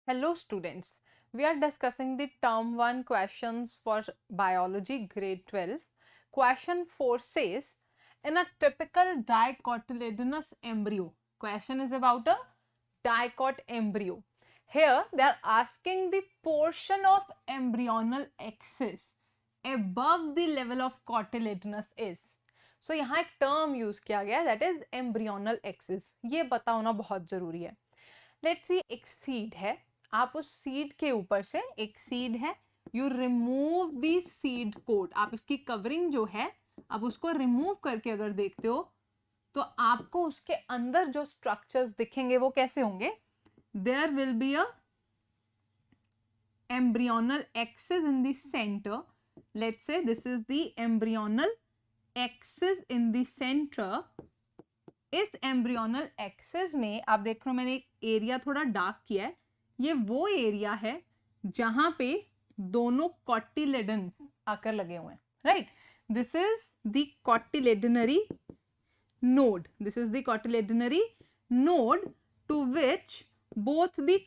Hello students, we are discussing the term 1 questions for biology grade 12. Question 4 says, in a typical dicotyledonous embryo, question is about a dicot embryo. Here they are asking the portion of embryonal axis above the level of cotyledonous is. So यहाँ एक term use किया गया that is embryonal axis. ये पता होना बहुत जरूरी है. Let's see एक seed है, आप उस सीड के ऊपर से एक सीड है, you remove the seed coat, आप इसकी कवरिंग जो है आप उसको रिमूव करके अगर देखते हो तो आपको उसके अंदर जो स्ट्रक्चर्स दिखेंगे वो कैसे होंगे. There will be a embryonal axis in the centre. Let's say this is the embryonal axis in the centre. इस एम्ब्रियोनल एक्सिस में आप देख रहे हो मैंने एक एरिया थोड़ा डार्क किया है. ये वो एरिया है जहां पे दोनों कॉटिलेडन्स आकर लगे हुए हैं, right. This is the cotyledonary node. This is the cotyledonary node to which both the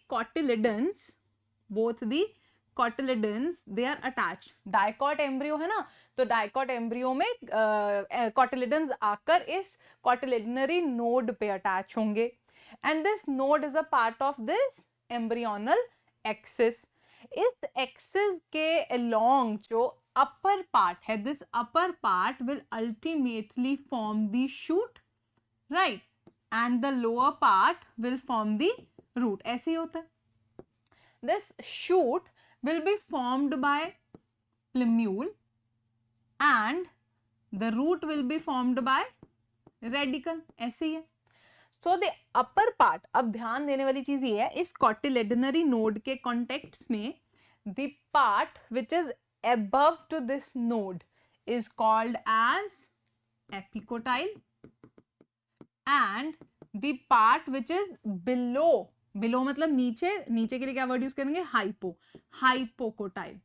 cotyledons they are attached. Dicot embryo है ना, तो डाइकॉट एम्ब्रियो में कॉटिलेडन्स आकर इस कॉटिलेडनरी नोड पे अटैच होंगे. And this node is a part of this embryonal axis. इस axis के अलोंग जो अपर पार्ट है, this upper part will ultimately form the shoot, right, and the lower part will form the root. ऐसे ही होता है. This shoot will be formed by plumule and the root will be formed by radicle. ऐसे ही है. So the upper part, अब ध्यान देने वाली चीज ये है इस कॉटिलेडनरी नोड के कॉन्टेक्स्ट में, the part which is above to this node is called as epicotyl and the part which is below मतलब नीचे के लिए क्या वर्ड यूज करेंगे, हाइपोकोटाइल.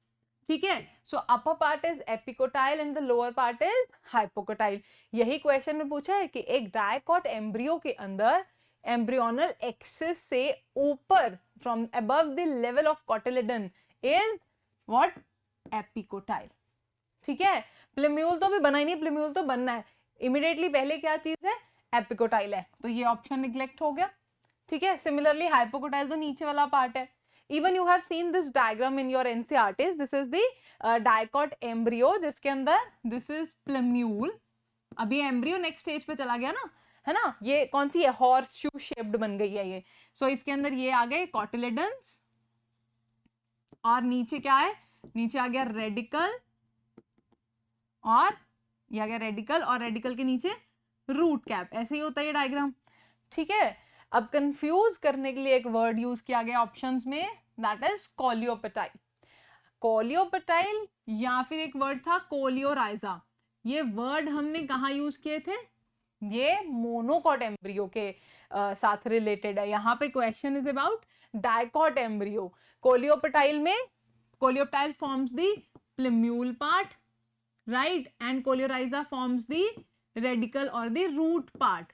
ठीक है. So upper part is epicotyl and the lower part is hypocotyl. यही question में पूछा है कि एक डाइकॉट एम्ब्रियो के अंदर एम्ब्रियोनल एक्सिस से ऊपर from above the level of cotyledon is what, epicotyl. ठीक है. प्लम्यूल तो भी बना ही नहीं, प्लम्यूल तो बनना है. इमीडिएटली पहले क्या चीज है, एपिकोटाइल है, तो ये ऑप्शन निग्लेक्ट हो गया. ठीक है. सिमिलरली हाइपोकोटाइल तो नीचे वाला पार्ट है. Even you have seen this diagram in your NCERTs. This is the dicot embryo जिसके अंदर this is plumule. अभी एम्ब्रियो नेक्स्ट स्टेज पे चला गया ना, है ना. ये कौन सी है, हॉर्स शू शेप्ड बन गई है ये. सो इसके अंदर ये आ गए कॉटिलेडन्स और नीचे क्या है, नीचे आ गया रेडिकल और ये आ गया रेडिकल और रेडिकल के नीचे रूट कैप. ऐसे ही होता है ये डायग्राम. ठीक है. अब कंफ्यूज करने के लिए एक वर्ड यूज किया गया ऑप्शंस में, दैट इज कोलियोपेटाइल. कोलियोपेटाइल या फिर एक वर्ड था कोलियोराइजा. ये वर्ड हमने कहाँ यूज किए थे, ये मोनोकॉट एम्ब्रियो के साथ रिलेटेड है. यहाँ पे question is about dicot embryo. Coleoptile में coleoptile forms the plumule part, right, and coleorhiza forms the radicle और द रूट पार्ट.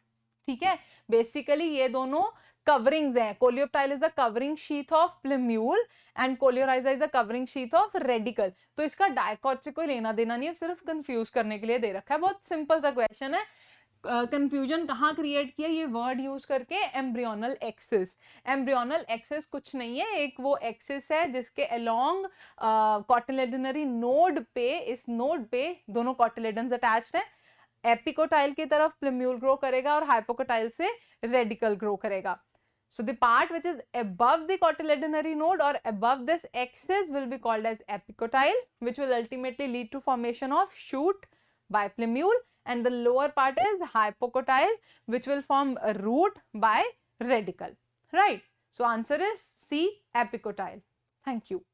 ठीक है. बेसिकली ये दोनों कवरिंग्स हैं. Coleoptile is the covering sheath of plumule and coleorhiza is the covering sheath of radicle. तो इसका dicot से कोई लेना देना नहीं है, सिर्फ कंफ्यूज करने के लिए दे रखा है. बहुत सिंपल सा क्वेश्चन है. कंफ्यूजन कहाँ क्रिएट किया, ये वर्ड यूज करके, एम्ब्रियोनल एक्सिस. एम्ब्रियोनल एक्सिस कुछ नहीं है, एक वो एक्सिस है जिसके अलोंग कॉटिलेडनरी नोड पे, इस नोड पे दोनों कॉटिलेडन्स अटैच्ड है. एपिकोटाइल की तरफ प्लम्यूल ग्रो करेगा और हाइपोकोटाइल से रेडिकल ग्रो करेगा. So the part which is above the cotyledonary node or above this axis will be called as epicotyle, which will ultimately lead to formation of shoot by plumule, and the lower part is hypocotyle, which will form a root by radicle, right. So answer is C, epicotyle. Thank you.